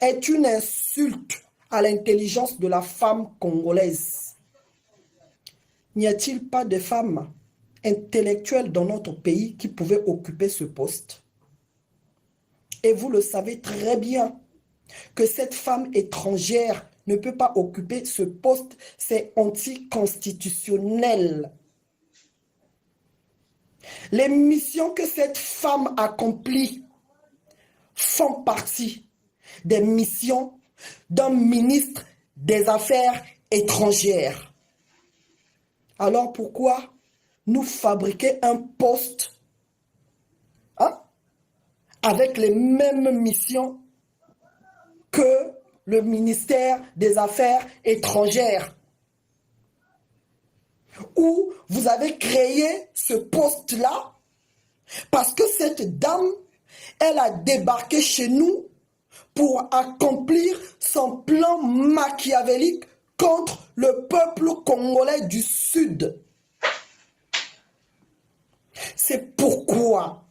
est une insulte à l'intelligence de la femme congolaise. N'y a-t-il pas de femmes intellectuelles dans notre pays qui pouvaient occuper ce poste? Et vous le savez très bien que cette femme étrangère ne peut pas occuper ce poste, c'est anticonstitutionnel. Les missions que cette femme accomplit font partie des missions d'un ministre des Affaires étrangères. Alors pourquoi nous fabriquer un poste avec les mêmes missions que le ministère des Affaires étrangères, où vous avez créé ce poste-là parce que cette dame, elle a débarqué chez nous pour accomplir son plan machiavélique contre le peuple congolais du Sud. C'est pourquoi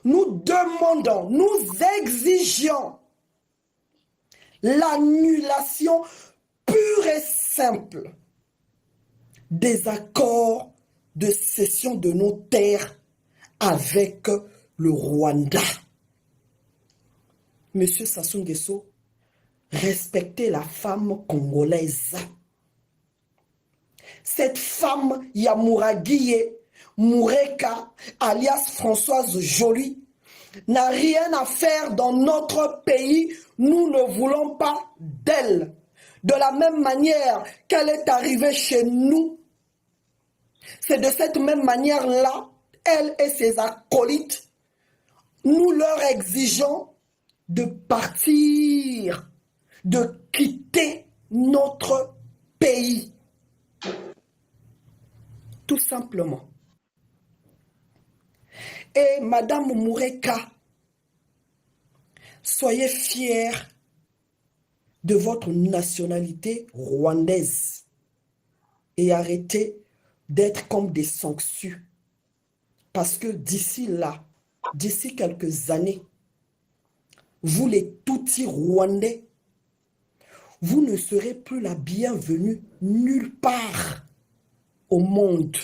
nous demandons, nous exigeons l'annulation pure et simple des accords de cession de nos terres avec le Rwanda. Monsieur Sassou Nguesso, respectez la femme congolaise. Cette femme Yamuraguiye Moureka, alias Françoise Joly, n'a rien à faire dans notre pays. Nous ne voulons pas d'elle. De la même manière qu'elle est arrivée chez nous, c'est de cette même manière-là, elle et ses acolytes, nous leur exigeons de partir, de quitter notre pays. Tout simplement. Et Madame Moureka, soyez fiers de votre nationalité rwandaise et arrêtez d'être comme des sangsues. Parce que d'ici là, d'ici quelques années, vous les Tutsis rwandais, vous ne serez plus la bienvenue nulle part au monde.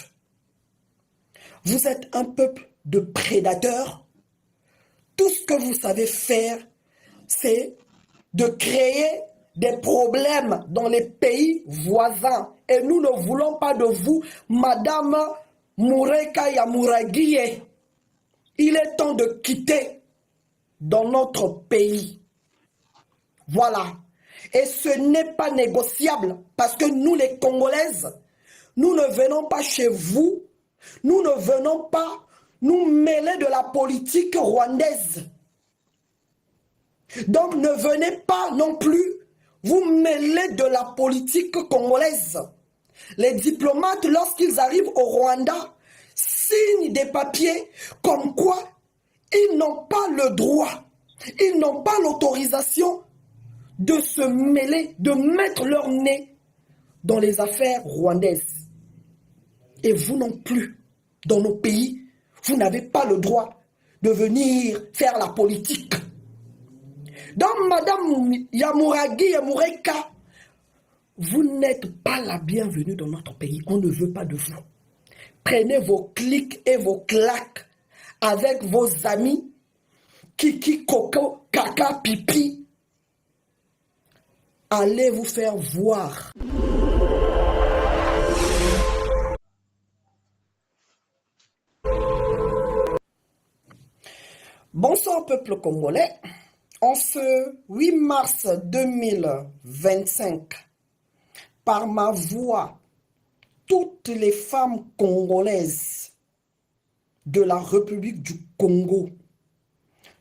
Vous êtes un peuple de prédateurs. Tout ce que vous savez faire, c'est de créer des problèmes dans les pays voisins. Et nous ne voulons pas de vous, Madame Moureka Yamuraguiye. Il est temps de quitter dans notre pays. Voilà. Et ce n'est pas négociable parce que nous, les Congolaises, nous ne venons pas chez vous, nous ne venons pas nous mêler de la politique rwandaise. Donc ne venez pas non plus vous mêler de la politique congolaise. Les diplomates, lorsqu'ils arrivent au Rwanda, signent des papiers comme quoi ils n'ont pas le droit, ils n'ont pas l'autorisation de se mêler, de mettre leur nez dans les affaires rwandaises. Et vous non plus, dans nos pays, vous n'avez pas le droit de venir faire la politique. Donc, Madame Yamuraguiye Moureka, vous n'êtes pas la bienvenue dans notre pays. On ne veut pas de vous. Prenez vos clics et vos claques avec vos amis, Kiki, Coco, Kaka, Pipi. Allez vous faire voir. Bonsoir peuple congolais. En ce 8 mars 2025, par ma voix, toutes les femmes congolaises de la République du Congo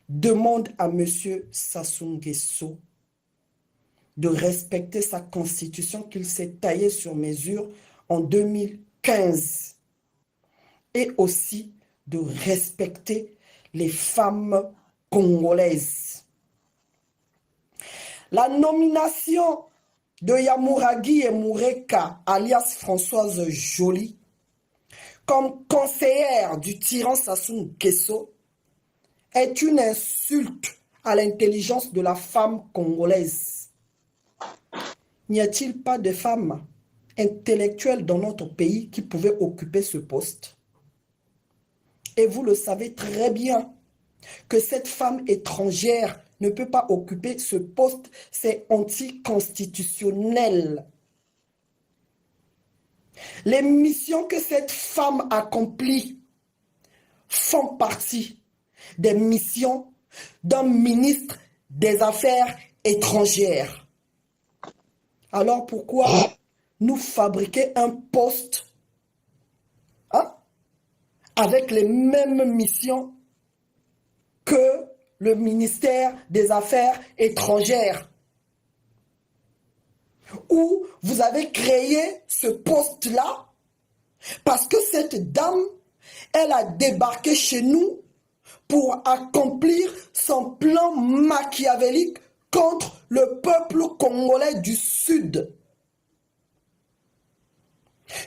demandent à M. Sassou Nguesso de respecter sa constitution qu'il s'est taillée sur mesure en 2015 et aussi de respecter les femmes congolaises. La nomination de Yamuraguiye Moureka, alias Françoise Joly, comme conseillère du tyran Sassou Nguesso, est une insulte à l'intelligence de la femme congolaise. N'y a-t-il pas de femmes intellectuelles dans notre pays qui pouvaient occuper ce poste? Et vous le savez très bien que cette femme étrangère ne peut pas occuper ce poste, c'est anticonstitutionnel. Les missions que cette femme accomplit font partie des missions d'un ministre des Affaires étrangères. Alors pourquoi nous fabriquer un poste avec les mêmes missions que le ministère des Affaires étrangères, où vous avez créé ce poste-là parce que cette dame, elle a débarqué chez nous pour accomplir son plan machiavélique contre le peuple congolais du Sud.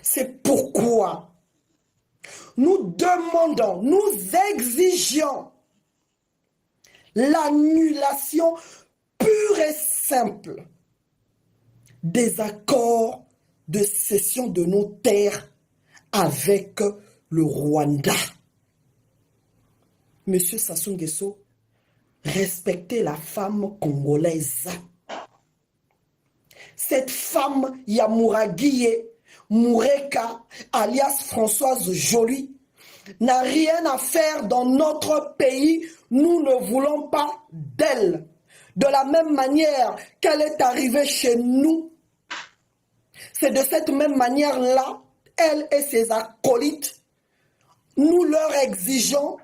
C'est pourquoi nous demandons, nous exigeons l'annulation pure et simple des accords de cession de nos terres avec le Rwanda. Monsieur Sassou Nguesso, respectez la femme congolaise. Cette femme Yamuraguiye Moureka, alias Françoise Joly, n'a rien à faire dans notre pays. Nous ne voulons pas d'elle. De la même manière qu'elle est arrivée chez nous, c'est de cette même manière-là, elle et ses acolytes, nous leur exigeons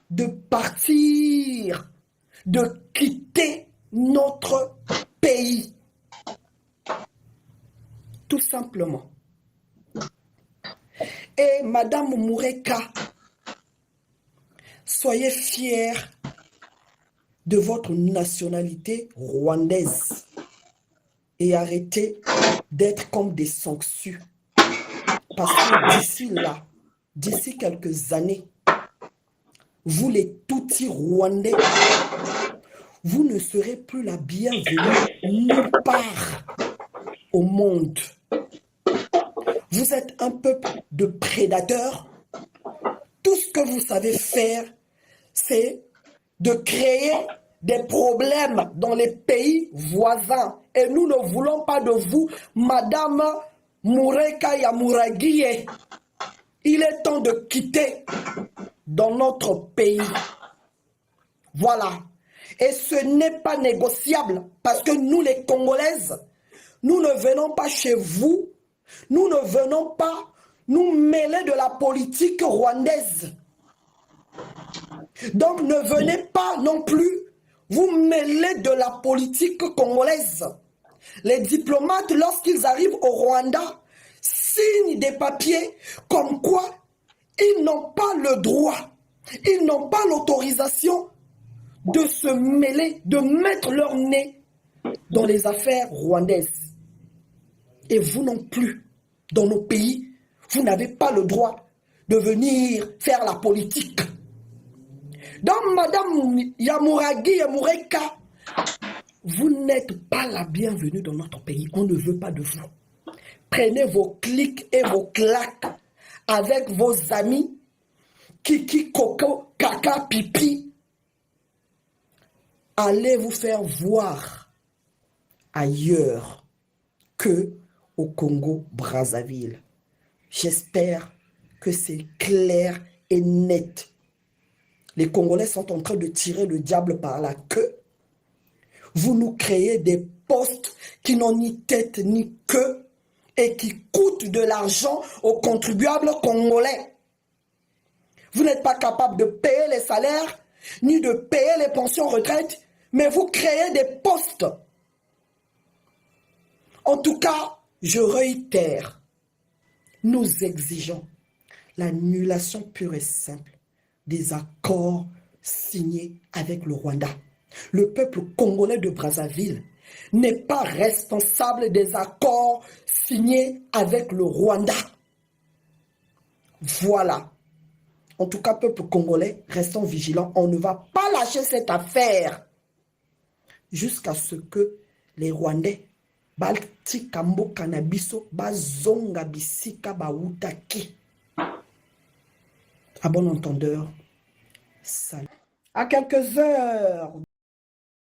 de partir, de quitter notre pays. Tout simplement. Et Madame Moureka, soyez fiers de votre nationalité rwandaise et arrêtez d'être comme des sangsues. Parce que d'ici là, d'ici quelques années, vous les Tutsis rwandais, vous ne serez plus la bienvenue nulle part au monde. Vous êtes un peuple de prédateurs. Tout ce que vous savez faire, c'est de créer des problèmes dans les pays voisins. Et nous ne voulons pas de vous, Madame Moureka Yamuraguiye. Il est temps de quitter dans notre pays. Voilà. Et ce n'est pas négociable parce que nous, les Congolaises, nous ne venons pas chez vous. Nous ne venons pas nous mêler de la politique rwandaise. Donc ne venez pas non plus vous mêler de la politique congolaise. Les diplomates, lorsqu'ils arrivent au Rwanda, signent des papiers comme quoi ils n'ont pas le droit, ils n'ont pas l'autorisation de se mêler, de mettre leur nez dans les affaires rwandaises. Et vous non plus, dans nos pays, vous n'avez pas le droit de venir faire la politique. Donc, Madame Yamuraguiye Moureka, vous n'êtes pas la bienvenue dans notre pays. On ne veut pas de vous. Prenez vos clics et vos claques avec vos amis Kiki, Coco, Kaka, Pipi. Allez vous faire voir ailleurs que au Congo-Brazzaville. J'espère que c'est clair et net. Les Congolais sont en train de tirer le diable par la queue. Vous nous créez des postes qui n'ont ni tête ni queue et qui coûtent de l'argent aux contribuables congolais. Vous n'êtes pas capable de payer les salaires ni de payer les pensions retraite, mais vous créez des postes. En tout cas, je réitère, nous exigeons l'annulation pure et simple des accords signés avec le Rwanda. Le peuple congolais de Brazzaville n'est pas responsable des accords signés avec le Rwanda. Voilà. En tout cas, peuple congolais, restons vigilants. On ne va pas lâcher cette affaire. jusqu'à ce que les Rwandais batika mboka na biso bazonga bisika bautaki. À bon entendeur, salut. À quelques heures